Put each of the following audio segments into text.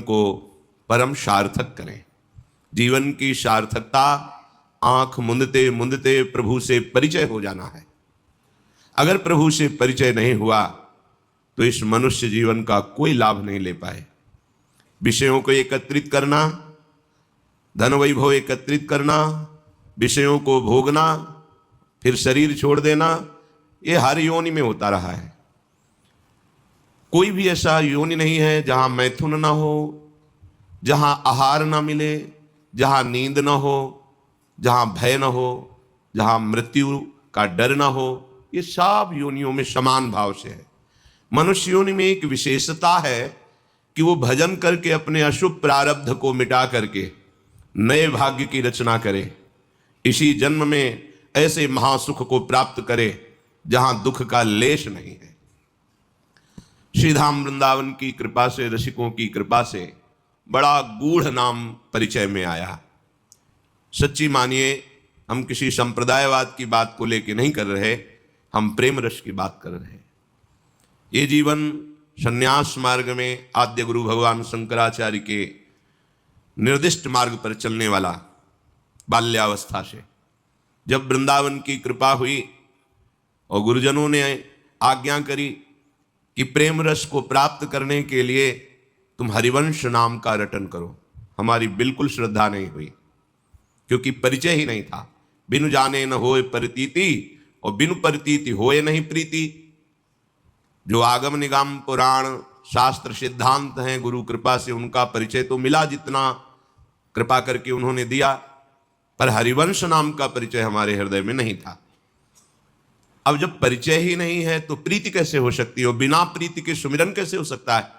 को परम सार्थक करें। जीवन की सार्थकता आंख मूंदते मूंदते प्रभु से परिचय हो जाना है। अगर प्रभु से परिचय नहीं हुआ तो इस मनुष्य जीवन का कोई लाभ नहीं ले पाए। विषयों को एकत्रित करना, धन वैभव एकत्रित करना, विषयों को भोगना, फिर शरीर छोड़ देना, ये हर योनि में होता रहा है। कोई भी ऐसा योनि नहीं है जहां मैथुन ना हो, जहां आहार ना मिले, जहां नींद ना हो, जहां भय ना हो, जहां मृत्यु का डर ना हो। ये सब योनियों में समान भाव से है। मनुष्य योनि में एक विशेषता है कि वो भजन करके अपने अशुभ प्रारब्ध को मिटा करके नए भाग्य की रचना करे, इसी जन्म में ऐसे महासुख को प्राप्त करे जहां दुख का लेश नहीं है। श्रीधाम वृंदावन की कृपा से, रसिकों की कृपा से बड़ा गूढ़ नाम परिचय में आया। सच्ची मानिए, हम किसी संप्रदायवाद की बात को लेके नहीं कर रहे, हम प्रेम रस की बात कर रहे हैं। ये जीवन संन्यास मार्ग में आद्य गुरु भगवान शंकराचार्य के निर्दिष्ट मार्ग पर चलने वाला, बाल्यावस्था से जब वृंदावन की कृपा हुई और गुरुजनों ने आज्ञा करी कि प्रेम रस को प्राप्त करने के लिए तुम हरिवंश नाम का रटन करो, हमारी बिल्कुल श्रद्धा नहीं हुई, क्योंकि परिचय ही नहीं था। बिनु जाने न होए प्रतीति और बिनु प्रतीति होए नहीं प्रीति। जो आगम निगम पुराण शास्त्र सिद्धांत हैं, गुरु कृपा से उनका परिचय तो मिला जितना कृपा करके उन्होंने दिया, पर हरिवंश नाम का परिचय हमारे हृदय में नहीं था। अब जब परिचय ही नहीं है तो प्रीति कैसे हो सकती है, और बिना प्रीति के सुमिरन कैसे हो सकता है।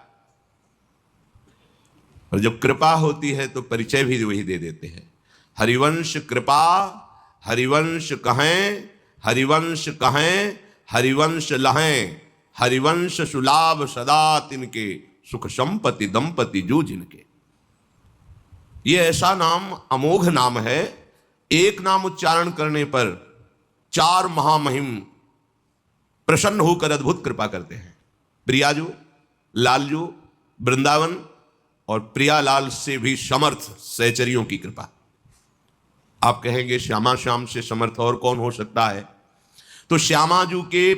और जब कृपा होती है तो परिचय भी वही दे देते हैं। हरिवंश कृपा हरिवंश कहें, हरिवंश कहें, हरिवंश लहें, हरिवंश सुलाभ सदा तिनके, सुख संपत्ति दंपति जो जिनके। ये ऐसा नाम अमोघ नाम है, एक नाम उच्चारण करने पर 4 महामहिम प्रसन्न होकर अद्भुत कृपा करते हैं। प्रियाजू, लालजू, वृंदावन और प्रियालाल से भी समर्थ सहचरियों की कृपा। आप कहेंगे श्यामा श्याम से समर्थ और कौन हो सकता है? तो श्यामाजू के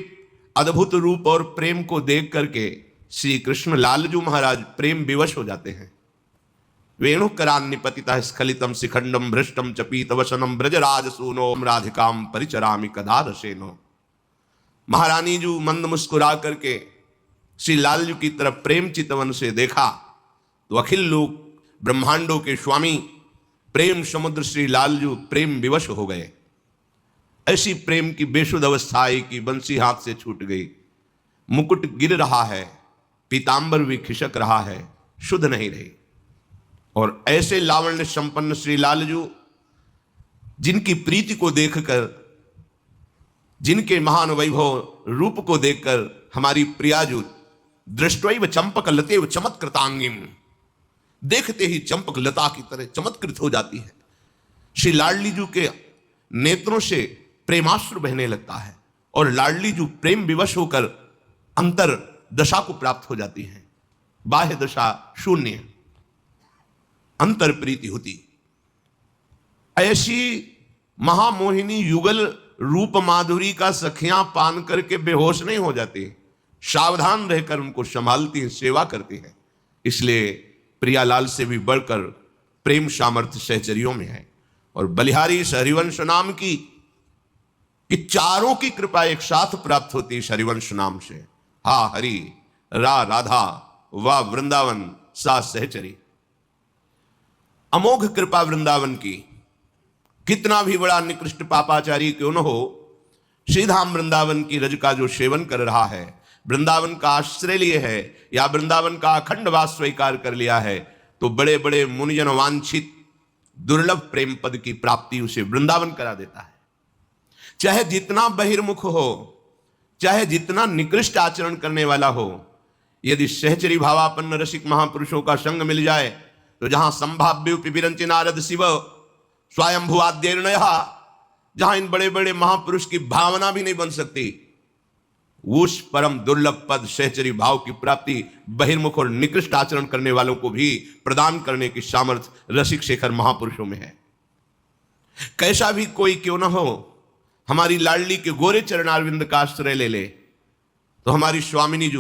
अद्भुत रूप और प्रेम को देख करके श्री कृष्ण लालजू महाराज प्रेम विवश हो जाते हैं। वेणुकरान्निपतितः स्खलितम शिखंडम भ्रष्टम च पीतवसनम ब्रजराज सूनो राधिकाम परिचरामि कदा रसेनो। महारानी जू मंद मुस्कुरा करके श्री लालजू की तरफ प्रेम चितवन से देखा तो अखिल लोक ब्रह्मांडों के स्वामी प्रेम समुद्र श्री लालजू प्रेम विवश हो गए। ऐसी प्रेम की बेसुध अवस्था आई कि बंसी हाथ से छूट गई, मुकुट गिर रहा है, पीतांबर भी खिसक रहा है, शुद्ध नहीं रही। और ऐसे लावण्य संपन्न श्री लालजू, जिनकी प्रीति को देखकर, जिनके महान वैभव रूप को देखकर हमारी प्रियाजू दृष्टैव चंपक लतेव चमत्कृतांगिम, देखते ही चंपक लता की तरह चमत्कृत हो जाती है। श्री लाडलीजू के नेत्रों से प्रेमाश्रु बहने लगता है और लाडलीजू प्रेम विवश होकर अंतर दशा को प्राप्त हो जाती है। बाह्य दशा शून्य, अंतर प्रीति होती। ऐसी महामोहिनी युगल रूप माधुरी का सखियां पान करके बेहोश नहीं हो जाती, सावधान रहकर उनको संभालती है, सेवा करती है। इसलिए प्रियालाल से भी बढ़कर प्रेम सामर्थ्य सहचरियों में है। और बलिहारी हरिवंश नाम की कि चारों की कृपा एक साथ प्राप्त होती है हरिवंश नाम से। हा हरि, रा राधा, वाह वृंदावन, सा सहचरी। अमोघ कृपा वृंदावन की। कितना भी बड़ा निकृष्ट पापाचारी क्यों न हो, श्रीधाम वृंदावन की रज का जो सेवन कर रहा है, वृंदावन का आश्रय लिए है या वृंदावन का अखंड वास स्वीकार कर लिया है, तो बड़े बड़े मुनिजन वांछित दुर्लभ प्रेम पद की प्राप्ति उसे वृंदावन करा देता है। चाहे जितना बहिर्मुख हो, चाहे जितना निकृष्ट आचरण करने वाला हो, यदि सहचरी भावापन्न रसिक महापुरुषों का संग मिल जाए तो जहां संभाव्य विरंचि नारद शिव स्वयंभुवाद्यर्णय, जहां इन बड़े बड़े महापुरुष की भावना भी नहीं बन सकती, उस परम दुर्लभ पद सहचरी भाव की प्राप्ति बहिर्मुख और निकृष्ट आचरण करने वालों को भी प्रदान करने की सामर्थ्य रसिक शेखर महापुरुषों में है। कैसा भी कोई क्यों न हो, हमारी लाडली के गोरे चरणारविंद का आश्रय ले ले तो हमारी स्वामिनी जी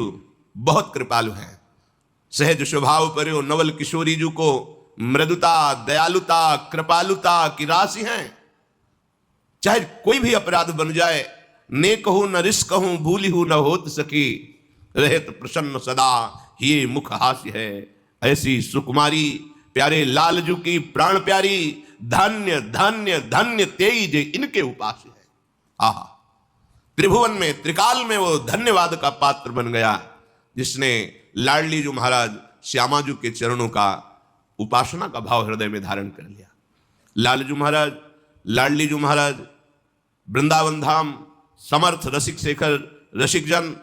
बहुत कृपालु है। सहज स्वभाव पर नवल किशोरी जी को मृदुता, दयालुता, कृपालुता की राशि है। चाहे कोई भी अपराध बन जाए, ने कहूं न रिस कहूं भूली हूं न होत सकी, रहत प्रसन्न सदा ये मुख हास्य है। ऐसी सुकुमारी प्यारे लालजू की प्राण प्यारी, धन्य धन्य धन्य तेज इनके उपास्य है। आहा, त्रिभुवन में त्रिकाल में वो धन्यवाद का पात्र बन गया जिसने लाडली जी महाराज श्यामा जी के चरणों का उपासना का भाव हृदय में धारण कर लिया। लालजू महाराज, लाडली जी महाराज, वृंदावन धाम, समर्थ रसिक शेखर, रसिक जन,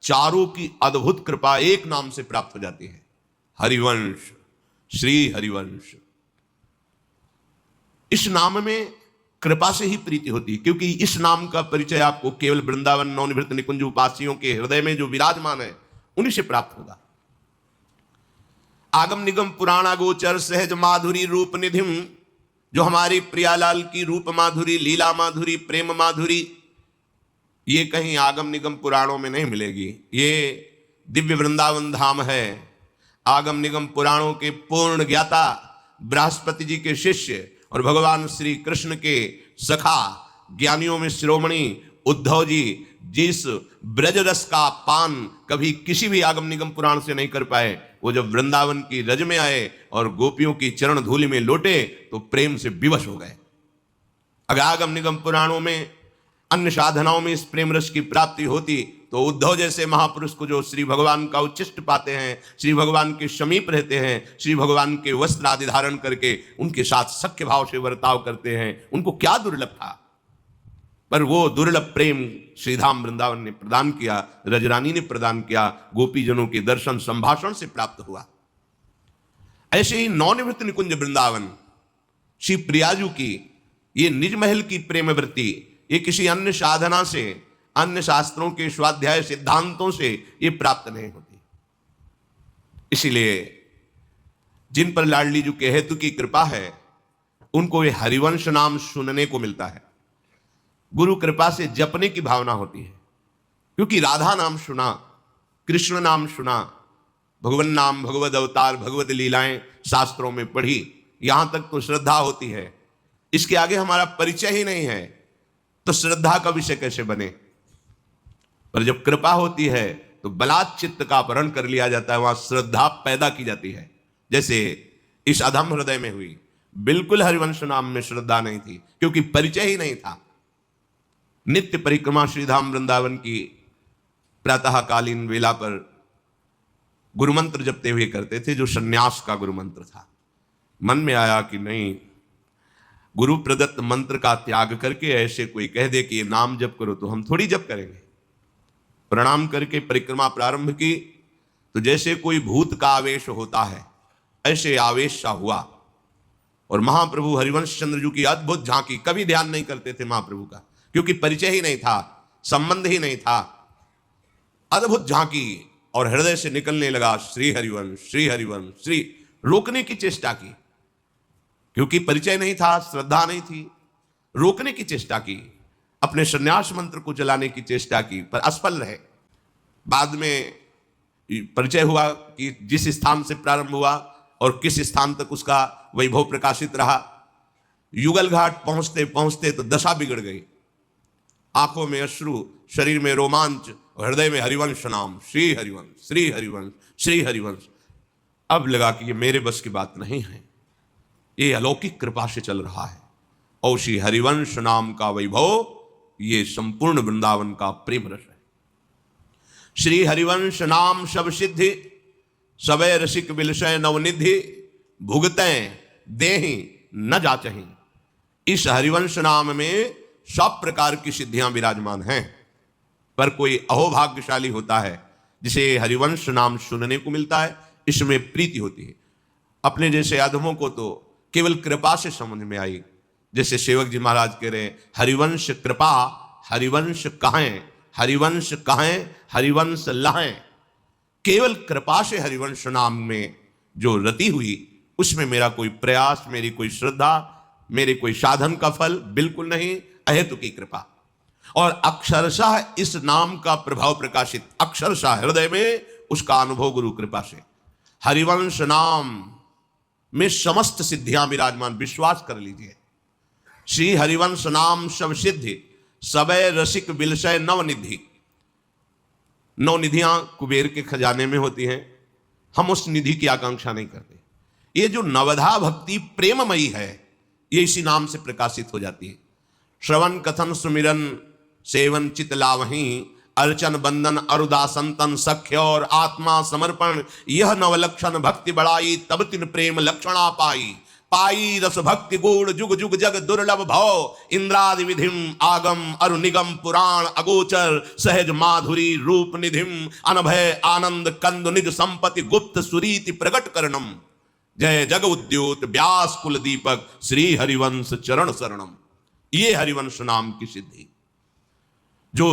चारों की अद्भुत कृपा एक नाम से प्राप्त हो जाती है, हरिवंश, श्री हरिवंश। इस नाम में कृपा से ही प्रीति होती है, क्योंकि इस नाम का परिचय आपको केवल वृंदावन नवनिवृत्त निकुंज उपासियों के हृदय में जो विराजमान है उन्हीं से प्राप्त होगा। आगम निगम पुराणा गोचर सहज माधुरी रूप निधिम, जो हमारी प्रियालाल की रूप माधुरी, लीला माधुरी, प्रेम माधुरी, ये कहीं आगम निगम पुराणों में नहीं मिलेगी। ये दिव्य वृंदावन धाम है। आगम निगम पुराणों के पूर्ण ज्ञाता, बृहस्पति जी के शिष्य और भगवान श्री कृष्ण के सखा, ज्ञानियों में शिरोमणि उद्धव जी जिस ब्रज रस का पान कभी किसी भी आगम निगम पुराण से नहीं कर पाए, वो जब वृंदावन की रज में आए और गोपियों की चरण धूलि में लोटे तो प्रेम से विवश हो गए। अगर आगम निगम पुराणों में, अन्य साधनाओं में इस प्रेम रस की प्राप्ति होती तो उद्धव जैसे महापुरुष को, जो श्री भगवान का उच्चिष्ट पाते हैं, श्री भगवान के समीप रहते हैं, श्री भगवान के वस्त्र आदि धारण करके उनके साथ सख्य भाव से वर्ताव करते हैं, उनको क्या दुर्लभ था। पर वो दुर्लभ प्रेम श्रीधाम वृंदावन ने प्रदान किया, रजरानी ने प्रदान किया, गोपीजनों के दर्शन संभाषण से प्राप्त हुआ। ऐसे ही नवनिवृत्त निकुंज वृंदावन श्री प्रियाजू की ये निज महल की प्रेम वृत्ति, ये किसी अन्य साधना से, अन्य शास्त्रों के स्वाध्याय सिद्धांतों से ये प्राप्त नहीं होती। इसीलिए जिन पर लाडली जी के हेतु की कृपा है उनको ये हरिवंश नाम सुनने को मिलता है, गुरु कृपा से जपने की भावना होती है। क्योंकि राधा नाम सुना, कृष्ण नाम सुना, भगवान नाम, भगवद अवतार, भगवद लीलाएं शास्त्रों में पढ़ी, यहां तक तो श्रद्धा होती है। इसके आगे हमारा परिचय ही नहीं है तो श्रद्धा का विषय कैसे बने। पर जब कृपा होती है तो बलात् चित्त का अपहरण कर लिया जाता है, वहां श्रद्धा पैदा की जाती है। जैसे इस अधम हृदय में हुई, बिल्कुल हरिवंश नाम में श्रद्धा नहीं थी क्योंकि परिचय ही नहीं था। नित्य परिक्रमा श्रीधाम वृंदावन की प्रातःकालीन वेला पर गुरुमंत्र जपते हुए करते थे, जो सन्यास का गुरुमंत्र था। मन में आया कि नहीं, गुरु प्रदत्त मंत्र का त्याग करके ऐसे कोई कह दे कि ये नाम जप करो तो हम थोड़ी जप करेंगे। प्रणाम करके परिक्रमा प्रारंभ की तो जैसे कोई भूत का आवेश होता है ऐसे आवेश सा हुआ और महाप्रभु हरिवंश चंद्र जी की अद्भुत झांकी। कभी ध्यान नहीं करते थे महाप्रभु का क्योंकि परिचय ही नहीं था, संबंध ही नहीं था। अद्भुत झांकी और हृदय से निकलने लगा श्री हरिवंश, श्री हरिवंश, श्री। रोकने की चेष्टा की क्योंकि परिचय नहीं था, श्रद्धा नहीं थी। रोकने की चेष्टा की, अपने संन्यास मंत्र को जलाने की चेष्टा की, पर असफल रहे। बाद में परिचय हुआ कि जिस स्थान से प्रारंभ हुआ और किस स्थान तक उसका वैभव प्रकाशित रहा। युगल घाट पहुंचते पहुंचते तो दशा बिगड़ गई। आंखों में अश्रु, शरीर में रोमांच, हृदय में हरिवंश नाम, श्री हरिवंश, श्री हरिवंश, श्री हरिवंश। अब लगा कि ये मेरे बस की बात नहीं है, ये अलौकिक कृपा से चल रहा है। और श्री हरिवंश नाम का वैभव ये संपूर्ण वृंदावन का प्रेम रस है। श्री हरिवंश नाम सब सिद्धि, सबे रसिक विलसय नवनिधि, भुगतें देहि न जाचहि। इस हरिवंश नाम में सब प्रकार की सिद्धियां विराजमान हैं। पर कोई अहोभाग्यशाली होता है जिसे हरिवंश नाम सुनने को मिलता है, इसमें प्रीति होती है। अपने जैसे अधमों को तो केवल कृपा से समझ में आई। जैसे सेवक जी महाराज कह रहे हैं, हरिवंश कृपा हरिवंश कहें, हरिवंश कहें, हरिवंश लाएं। केवल कृपा से हरिवंश नाम में जो रति हुई, उसमें मेरा कोई प्रयास, मेरी कोई श्रद्धा, मेरे कोई साधन का फल बिल्कुल नहीं, अहेतु की कृपा। और अक्षरशः इस नाम का प्रभाव प्रकाशित, अक्षरशः हृदय में उसका अनुभव गुरु कृपा से। हरिवंश नाम में समस्त सिद्धियां विराजमान, विश्वास कर लीजिए। श्री हरिवंश नाम सब सिद्धि, सबे रसिक बिलसय नवनिधि। नौ निधियां कुबेर के खजाने में होती हैं, हम उस निधि की आकांक्षा नहीं करते। ये जो नवधा भक्ति प्रेममयी है, ये इसी नाम से प्रकाशित हो जाती है। श्रवण कथन सुमिरन सेवन चित लावहीं, अर्चन बंदन अरुदासंतन सख्य और आत्मा समर्पण, यह नवलक्षण भक्ति बढ़ाई, तब तिन प्रेम लक्षणा पाई। पाई रस भक्ति गुण जुग जुग जग दुर्लभ भव, इंद्रादि विधिम आगम अरु निगम पुराण अगोचर, सहज माधुरी रूप निधिम, अनभय आनंद कंद निज संपत्ति गुप्त सुरीति प्रकट करणम। जय जग उद्योत व्यास कुल दीपक, श्री हरिवंश चरण शरणम। ये हरिवंश नाम की सिद्धि जो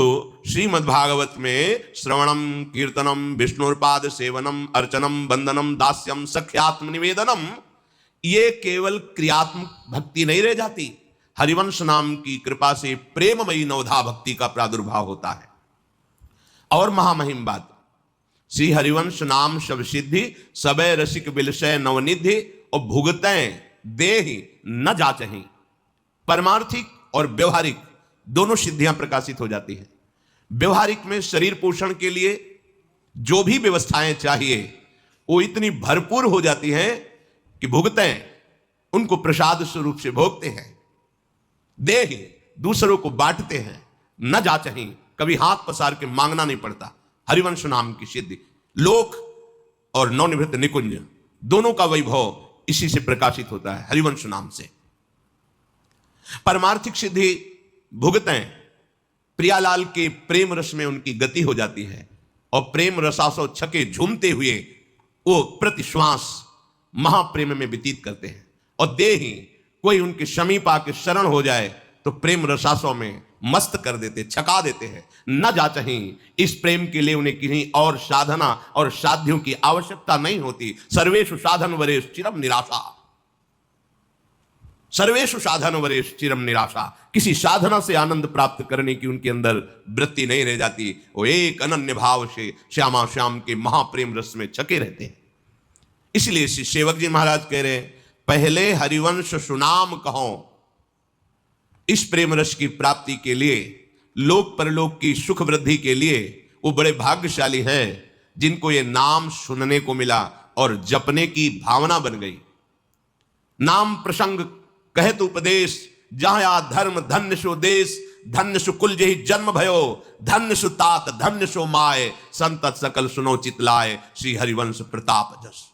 श्रीमद् भागवत में श्रवणम कीर्तनम विष्णुपाद सेवनम अर्चनम वंदनम दास्यम सख्यात्म निवेदनम, ये केवल क्रियात्मक भक्ति नहीं रह जाती। हरिवंश नाम की कृपा से प्रेममयी नवधा भक्ति का प्रादुर्भाव होता है। और महामहिम बात, श्री हरिवंश नाम शब सिद्धि, सबे रसिक बिलसय नवनिधि, और भुगतें देहि न जाचहीं। परमार्थिक और व्यवहारिक दोनों सिद्धियां प्रकाशित हो जाती हैं। व्यवहारिक में शरीर पोषण के लिए जो भी व्यवस्थाएं चाहिए वो इतनी भरपूर हो जाती हैं कि भुगतें उनको प्रसाद स्वरूप से भोगते हैं। देहि दूसरों को बांटते हैं, न जाचहीं, कभी हाथ पसार के मांगना नहीं पड़ता। हरिवंश नाम की सिद्धि, लोक और नवनिवृत्त निकुंज दोनों का वैभव इसी से प्रकाशित होता है, हरिवंश नाम से। परमार्थिक सिद्धि भुगतें प्रियालाल के प्रेम रस में उनकी गति हो जाती है, और प्रेम रसासो छके झूमते हुए वो प्रतिश्वास महाप्रेम में व्यतीत करते हैं। और देहि कोई उनके समीप आके शरण हो जाए तो प्रेम रसासों में मस्त कर देते, छका देते हैं। न जाचहीं, इस प्रेम के लिए उन्हें किन्हीं और साधना और साध्यों की आवश्यकता नहीं होती। सर्वेषु साधन वरेश चिरम निराशा, सर्वेषु साधन वरेश चिरम निराशा, किसी साधना से आनंद प्राप्त करने की उनके अंदर वृत्ति नहीं रह जाती। वो एक अनन्य भाव से श्यामा श्याम के महाप्रेम रस में छके रहते हैं। इसलिए श्री सेवक जी महाराज कह रहे हैं, पहले हरिवंश सुनाम कहो। इस प्रेम रस की प्राप्ति के लिए, लोक परलोक की सुख वृद्धि के लिए वो बड़े भाग्यशाली हैं जिनको ये नाम सुनने को मिला और जपने की भावना बन गई। नाम प्रसंग कहत उपदेश, जहां या धर्म धन्य सो देश, धन्य सु कुल जही जन्म भयो, धन्य सु तात धन्य सो माय, संतत सकल सुनो चितलाय, श्री हरिवंश प्रताप जस।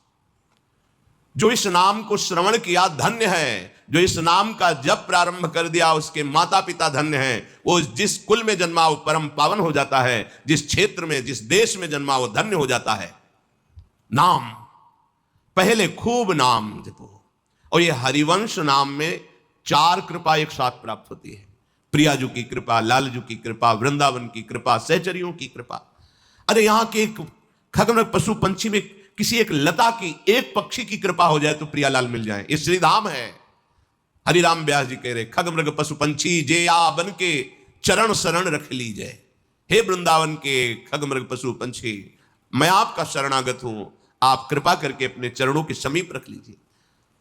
जो इस नाम को श्रवण किया धन्य है, जो इस नाम का जप प्रारंभ कर दिया उसके माता पिता धन्य हैं। वो जिस कुल में जन्मा वो परम पावन हो जाता है, जिस क्षेत्र में जिस देश में जन्मा वो धन्य हो जाता है। नाम पहले खूब नाम जपो। और ये हरिवंश नाम में 4 कृपा एक साथ प्राप्त होती है। प्रियाजू की कृपा, लालजू की कृपा, वृंदावन की कृपा, सहचरियों की कृपा। अरे यहां के एक खगमृग पशु पंछी में किसी एक लता की, एक पक्षी की कृपा हो जाए तो प्रियालाल मिल जाए। ये श्रीधाम है। हरिराम व्यास जी कह रहे, खगमृग पशु पंछी जे आ बन के चरण शरण रख लीजिए। हे वृंदावन के खगमृग पशु पंछी, मैं आपका शरणागत हूं, आप कृपा करके अपने चरणों के समीप रख लीजिए।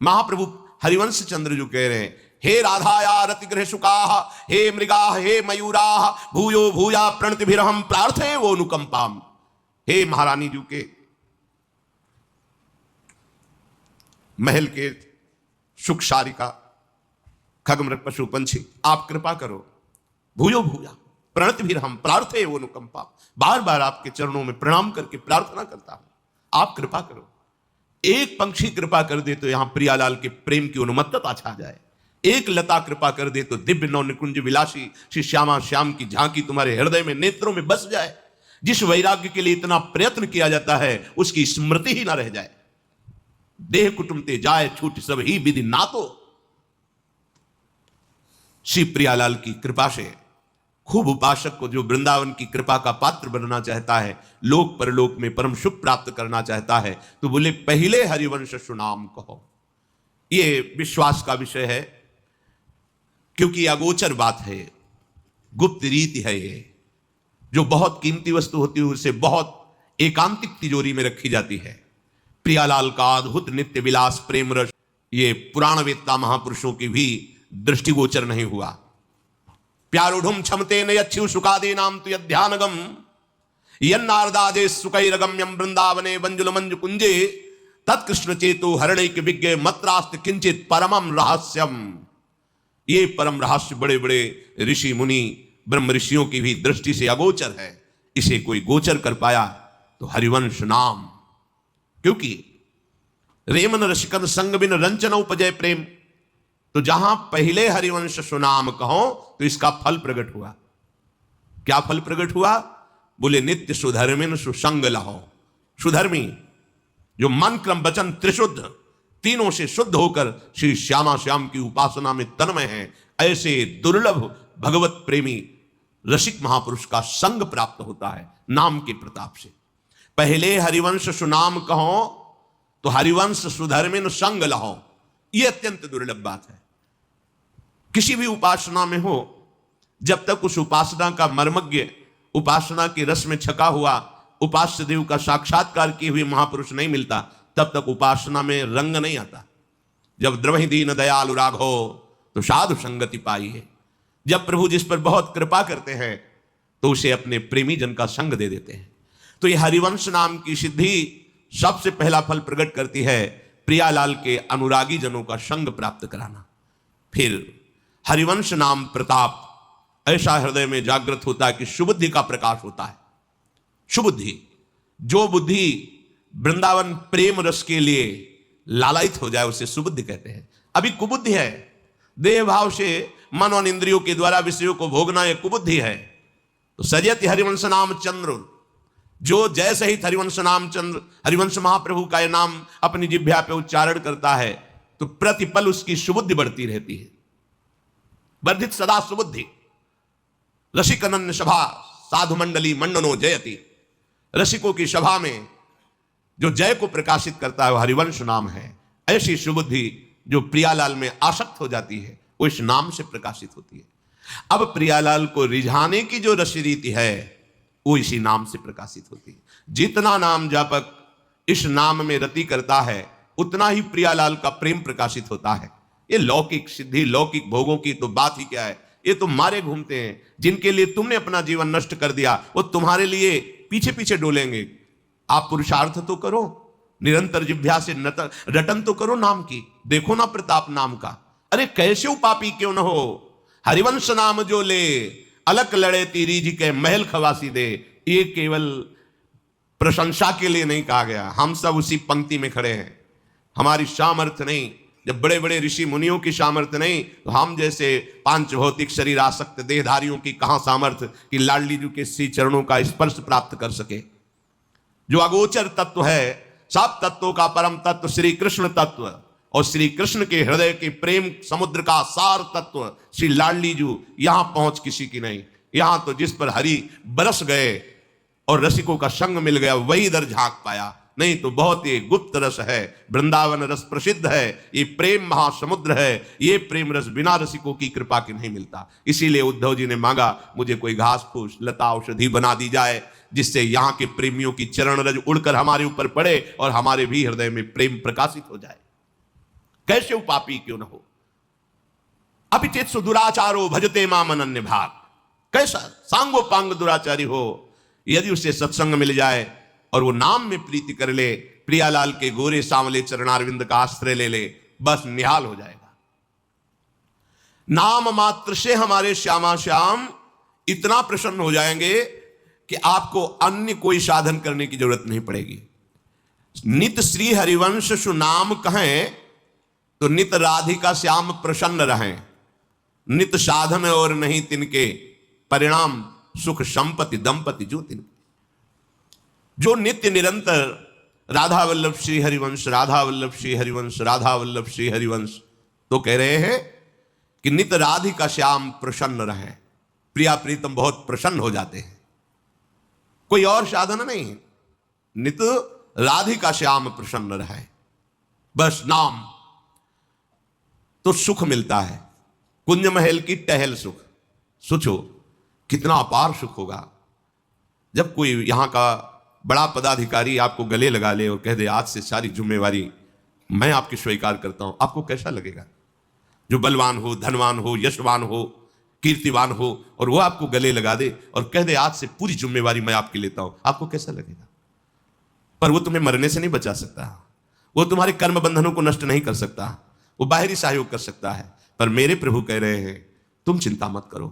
महाप्रभु हरिवंश चंद्र जो कह रहे हैं, हे राधाया रतिग्रह सुकाः, हे मृगाः हे मयूराः, भूयो भूया प्रणतिभिरहं प्रार्थे वो अनुकंपाम। हे महारानी जी के महल के सुख सारिका खगमृग पशु पंछी, आप कृपा करो। भूयो भूया प्रणतिभिरहं प्रार्थे वो अनुकंपाम, बार बार आपके चरणों में प्रणाम करके प्रार्थना करता हूं, आप कृपा करो। एक पंक्षी कृपा कर दे तो यहां प्रियालाल के प्रेम की उन्मत्तता छा जाए। एक लता कृपा कर दे तो दिव्य नौ निकुंज विलासी श्री श्यामा श्याम की झांकी तुम्हारे हृदय में, नेत्रों में बस जाए। जिस वैराग्य के लिए इतना प्रयत्न किया जाता है उसकी स्मृति ही ना रह जाए। देह कुटुंब ते जाए छूट सब ही विधि नातो। श्री प्रियालाल की कृपा से खूब उपासक को जो वृंदावन की कृपा का पात्र बनना चाहता है, लोक परलोक में परम सुख प्राप्त करना चाहता है, तो बोले पहले हरिवंश सुनाम कहो। ये विश्वास का विषय है, क्योंकि अगोचर बात है, गुप्त रीति है। ये जो बहुत कीमती वस्तु होती है उसे बहुत एकांतिक तिजोरी में रखी जाती है। प्रियालाल का अद्भुत नित्य विलास प्रेम रस ये पुराण वेत्ता महापुरुषों की भी दृष्टिगोचर नहीं हुआ। प्यारूढ़ क्षमते न यच्छु सुखादे नाम तु यध्यानगम यन्नारदादे सुकैरगम्यम वृंदावने वंजुल मंजु कुंजे तत्कृष्ण चेतो हरणैक विज्ञ मत्रास्त किंचित परमम रहस्यम। ये परम रहस्य बड़े बड़े ऋषि मुनि ब्रह्म ऋषियों की भी दृष्टि से अगोचर है। इसे कोई गोचर कर पाया तो हरिवंश नाम, क्योंकि रेमन रसिकन संग बिन रंचन उपजय प्रेम। तो जहां पहले हरिवंश सुनाम कहो तो इसका फल प्रकट हुआ। क्या फल प्रकट हुआ? बोले नित्य सुधर्मिन सुसंग लहो। सुधर्मी जो मन क्रम वचन त्रिशुद्ध तीनों से शुद्ध होकर श्री श्यामा श्याम की उपासना में तन्मय है, ऐसे दुर्लभ भगवत प्रेमी रसिक महापुरुष का संग प्राप्त होता है नाम के प्रताप से। पहले हरिवंश सुनाम कहो तो हरिवंश सुधर्मिन संग लहो। यह अत्यंत दुर्लभ बात है। किसी भी उपासना में हो, जब तक उस उपासना का मर्मज्ञ उपासना के रस में छका हुआ उपास्य देव का साक्षात्कार किए हुए महापुरुष नहीं मिलता, तब तक उपासना में रंग नहीं आता। जब द्रवहि दीन दयालु राघो तो साधु संगति पाई है। जब प्रभु जिस पर बहुत कृपा करते हैं तो उसे अपने प्रेमी जन का संग दे देते हैं। तो ये हरिवंश नाम की सिद्धि सबसे पहला फल प्रकट करती है, प्रियालाल के अनुरागी जनों का संग प्राप्त कराना। फिर हरिवंश नाम प्रताप ऐसा हृदय में जागृत होता है कि सुबुद्धि का प्रकाश होता है। सुबुद्धि, जो बुद्धि वृंदावन प्रेम रस के लिए लालायित हो जाए उसे सुबुद्धि कहते हैं। अभी कुबुद्धि है, देह भाव से मन और इंद्रियों के द्वारा विषयों को भोगना यह कुबुद्धि है। तो सजयति हरिवंश नाम चंद्र, जो जैसे ही हरिवंश नाम चंद्र हरिवंश महाप्रभु का यह नाम अपनी जिह्वा पे उच्चारण करता है तो प्रतिपल उसकी सुबुद्धि बढ़ती रहती है। वर्धित सदा सुबुद्धि। रसिक अनन्य सभा साधु मंडली मंडनो जयति। रसिकों की सभा में जो जय को प्रकाशित करता है वह हरिवंश नाम है। ऐसी सुबुद्धि जो प्रियालाल में आसक्त हो जाती है वो इस नाम से प्रकाशित होती है। अब प्रियालाल को रिझाने की जो रस रीति है वो इसी नाम से प्रकाशित होती है। जितना नाम जापक इस नाम में रति करता है उतना ही प्रियालाल का प्रेम प्रकाशित होता है। ये लौकिक सिद्धि लौकिक भोगों की तो बात ही क्या है। ये तो मारे घूमते हैं, जिनके लिए तुमने अपना जीवन नष्ट कर दिया वो तुम्हारे लिए पीछे पीछे डोलेंगे। आप पुरुषार्थ तो करो, निरंतर जिह्वा से रटन तो करो नाम की। देखो ना प्रताप नाम का। अरे कैसे पापी क्यों न हो, हरिवंश नाम जो ले अलक लड़े तीरी जी के महल खवासी दे। ये केवल प्रशंसा के लिए नहीं कहा गया, हम सब उसी पंक्ति में खड़े हैं। हमारी सामर्थ्य नहीं, जब बड़े बड़े ऋषि मुनियों की सामर्थ्य नहीं तो हम जैसे पांच भौतिक शरीर आसक्त देहधारियों की कहां सामर्थ्य कि लाडली जी के श्री चरणों का स्पर्श प्राप्त कर सके। जो अगोचर तत्व है, सब तत्वों का परम तत्व श्री कृष्ण तत्व और श्री कृष्ण के हृदय के प्रेम समुद्र का सार तत्व श्री लाडली जी, यहां पहुंच किसी की नहीं। यहां तो जिस पर हरि बरस गए और रसिकों का संग मिल गया वही इधर झांक पाया, नहीं तो बहुत ही गुप्त रस है। वृंदावन रस प्रसिद्ध है, ये प्रेम महासमुद्र है। ये प्रेम रस बिना रसिकों की कृपा के नहीं मिलता। इसीलिए उद्धव जी ने मांगा मुझे कोई घास फूस लता औषधि बना दी जाए जिससे यहाँ के प्रेमियों की चरण रज उड़कर हमारे ऊपर पड़े और हमारे भी हृदय में प्रेम प्रकाशित हो जाए। कैसे पापी क्यों न हो। अपिचेत सुदुराचारो भजते माम अनन्य भाग। कैसा सांगो पांग दुराचारी हो, यदि उसे सत्संग मिल जाए और वो नाम में प्रीति कर ले, प्रियालाल के गोरे सांवले चरणारविंद का आश्रय ले ले, बस निहाल हो जाएगा। नाम मात्र से हमारे श्यामा श्याम इतना प्रसन्न हो जाएंगे कि आपको अन्य कोई साधन करने की जरूरत नहीं पड़ेगी। नित श्री हरिवंश सुनाम कहें तो नित राधिका श्याम प्रसन्न रहें। नित साधन और नहीं तिनके, परिणाम सुख संपत्ति दंपति जो तिनके। जो नित्य निरंतर राधा वल्लभ श्री हरिवंश, राधा वल्लभ श्री हरिवंश, राधा वल्लभ श्री हरिवंश, तो कह रहे हैं कि नित राधिका श्याम प्रसन्न रहें, प्रिया प्रीतम बहुत प्रसन्न हो जाते हैं। कोई और साधन नहीं, नित राधिका श्याम प्रसन्न रहे, बस नाम तो सुख मिलता है। कुंज महल की टहल सुख, सोचो कितना अपार सुख होगा जब कोई यहां का बड़ा पदाधिकारी आपको गले लगा ले और कह दे आज से सारी जिम्मेवारी मैं आपकी स्वीकार करता हूं। आपको कैसा लगेगा? जो बलवान हो, धनवान हो, यशवान हो, कीर्तिवान हो, और वो आपको गले लगा दे और कह दे आज से पूरी जिम्मेवारी मैं आपकी लेता हूं, आपको कैसा लगेगा? पर वो तुम्हें मरने से नहीं बचा सकता, वो तुम्हारे कर्म बंधनों को नष्ट नहीं कर सकता, वो बाहरी सहयोग कर सकता है। पर मेरे प्रभु कह रहे हैं तुम चिंता मत करो,